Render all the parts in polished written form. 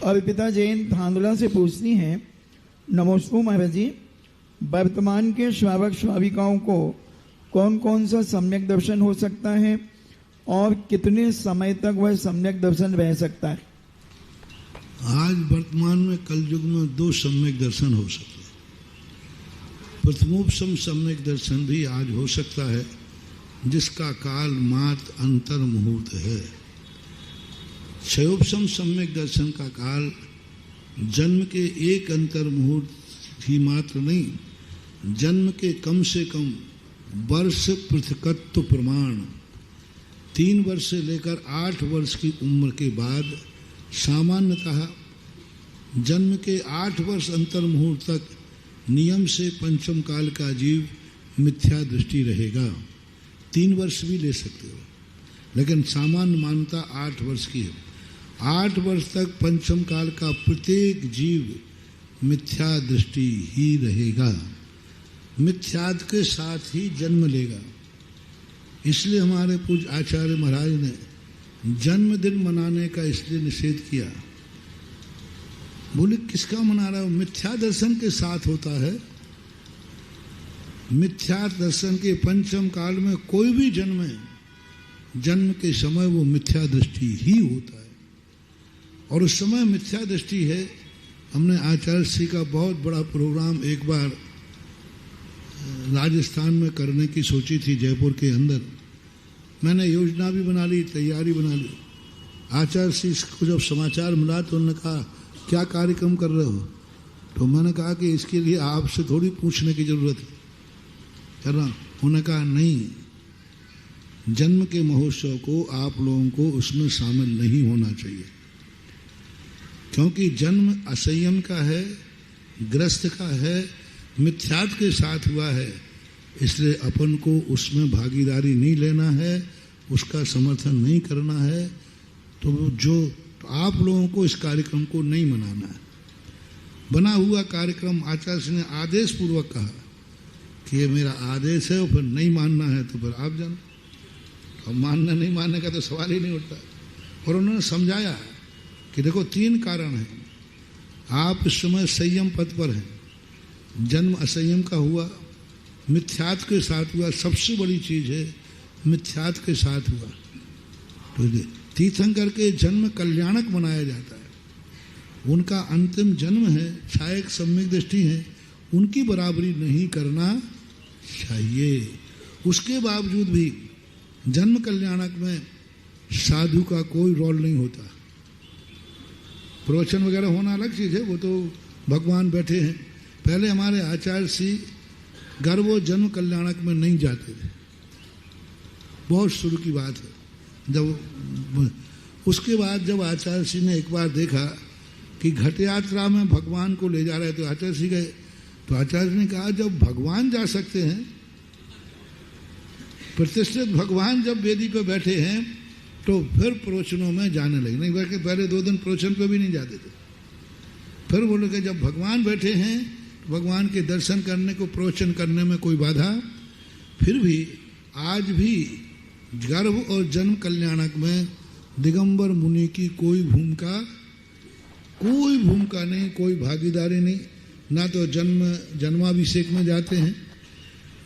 अर्पिता जैन धांधला से पूछती हैं, नमस्ते महाराज जी, वर्तमान के श्रावक श्राविकाओं को कौन कौन सा सम्यक दर्शन हो सकता है और कितने समय तक वह सम्यक दर्शन रह सकता है? आज वर्तमान में कलयुग में 2 सम्यक दर्शन हो सकते हैं। प्रथमोपम सम्यक दर्शन भी आज हो सकता है, जिसका काल मात्र अंतर मुहूर्त है। क्षयोपम सम्यक दर्शन का काल जन्म के एक अंतर मुहूर्त ही मात्र नहीं, जन्म के कम से कम वर्ष पृथकत्व प्रमाण 3 वर्ष से लेकर 8 वर्ष की उम्र के बाद सामान्यतः जन्म के 8 वर्ष अंतर मुहूर्त तक नियम से पंचम काल का जीव मिथ्या दृष्टि रहेगा। 3 वर्ष भी ले सकते हो, लेकिन सामान्य मान्यता 8 वर्ष की है। 8 वर्ष तक पंचम काल का प्रत्येक जीव मिथ्या दृष्टि ही रहेगा, मिथ्याद के साथ ही जन्म लेगा। इसलिए हमारे पूज्य आचार्य महाराज ने जन्मदिन मनाने का इसलिए निषेध किया। बोले किसका मना रहा हो? मिथ्या दर्शन के साथ होता है। मिथ्या दर्शन के पंचम काल में कोई भी जन्मे, जन्म के समय वो मिथ्या दृष्टि ही होता है, और उस समय मिथ्या दृष्टि है। हमने आचार्य श्री का बहुत बड़ा प्रोग्राम एक बार राजस्थान में करने की सोची थी, जयपुर के अंदर। मैंने योजना भी बना ली, तैयारी बना ली। आचार्य श्री को जब समाचार मिला तो उन्होंने कहा क्या कार्यक्रम कर रहे हो? तो मैंने कहा कि इसके लिए आपसे थोड़ी पूछने की जरूरत है, कर रहा। उन्होंने कहा नहीं, जन्म के महोत्सव को आप लोगों को उसमें शामिल नहीं होना चाहिए, क्योंकि जन्म असंयम का है, ग्रस्त का है, मिथ्यात के साथ हुआ है। इसलिए अपन को उसमें भागीदारी नहीं लेना है, उसका समर्थन नहीं करना है। तो आप लोगों को इस कार्यक्रम को नहीं मनाना है। बना हुआ कार्यक्रम आचार्य ने आदेश पूर्वक कहा कि ये मेरा आदेश है, और फिर नहीं मानना है तो फिर आप जानो। और मानना नहीं मानने का तो सवाल ही नहीं उठता। और उन्होंने समझाया कि देखो 3 कारण हैं। आप इस समय संयम पद पर हैं, जन्म असंयम का हुआ, मिथ्यात के साथ हुआ। सबसे बड़ी चीज है मिथ्यात के साथ हुआ। तो तीर्थंकर के जन्म कल्याणक मनाया जाता है। उनका अंतिम जन्म है, छायक सम्यक दृष्टि है, उनकी बराबरी नहीं करना चाहिए। उसके बावजूद भी जन्म कल्याणक में साधु का कोई रोल नहीं होता। प्रवचन वगैरह होना अलग चीज है, वो तो भगवान बैठे हैं। पहले हमारे आचार्य श्री गर्भ जन्म कल्याणक में नहीं जाते थे, बहुत शुरू की बात है। जब उसके बाद जब आचार्य श्री ने एक बार देखा कि घट यात्रा में भगवान को ले जा रहे, तो आचार्य श्री गए। तो आचार्य ने कहा जब भगवान जा सकते हैं, प्रतिष्ठित भगवान जब वेदी पर बैठे हैं, तो फिर प्रवचनों में जाने लगे। नहीं बल्कि पहले 2 दिन प्रवचन पे भी नहीं जाते थे। फिर बोले कि जब भगवान बैठे हैं, भगवान के दर्शन करने को, प्रवचन करने में कोई बाधा। फिर भी आज भी गर्भ और जन्म कल्याणक में दिगंबर मुनि की कोई भूमिका नहीं, कोई भागीदारी नहीं। ना तो जन्माभिषेक में जाते हैं,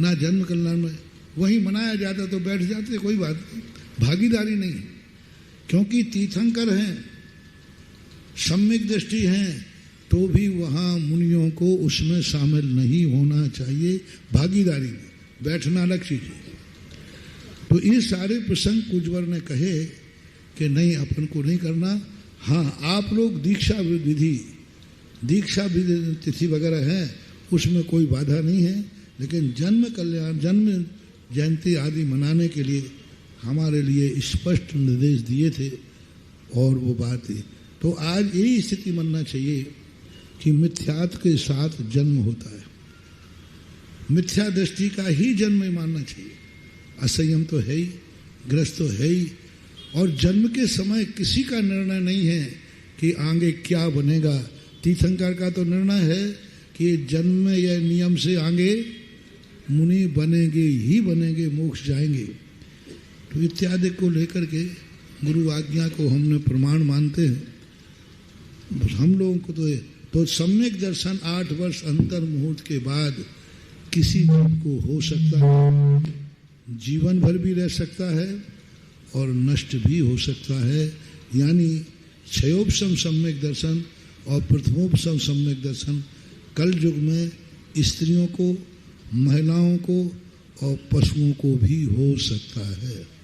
ना जन्म कल्याण में। वहीं मनाया जाता तो बैठ जाते, कोई बात नहीं, भागीदारी नहीं। क्योंकि तीर्थंकर हैं, सम्यक दृष्टि हैं, तो भी वहाँ मुनियों को उसमें शामिल नहीं होना चाहिए। भागीदारी में बैठना अलग चीज है। तो ये सारे प्रसंग कुजवर ने कहे कि नहीं, अपन को नहीं करना। हाँ, आप लोग दीक्षा विधि तिथि वगैरह है, उसमें कोई बाधा नहीं है, लेकिन जन्म कल्याण, जन्म जयंती आदि मनाने के लिए हमारे लिए स्पष्ट निर्देश दिए थे, और वो बात है। तो आज यही स्थिति मानना चाहिए कि मिथ्यात के साथ जन्म होता है, मिथ्या दृष्टि का ही जन्म मानना चाहिए। असंयम तो है ही, ग्रस्त तो है ही, और जन्म के समय किसी का निर्णय नहीं है कि आगे क्या बनेगा। तीर्थंकर का तो निर्णय है कि जन्म या नियम से आगे मुनि बनेंगे ही बनेंगे, मोक्ष जाएंगे। तो इत्यादि को लेकर के गुरु आज्ञा को हमने प्रमाण मानते हैं। हम लोगों को तो सम्यक दर्शन 8 वर्ष अंतर मुहूर्त के बाद किसी जीव को हो सकता है, जीवन भर भी रह सकता है और नष्ट भी हो सकता है। यानी क्षयोपशम सम्यक दर्शन और प्रथमोपशम सम्यक दर्शन कल युग में स्त्रियों को, महिलाओं को और पशुओं को भी हो सकता है।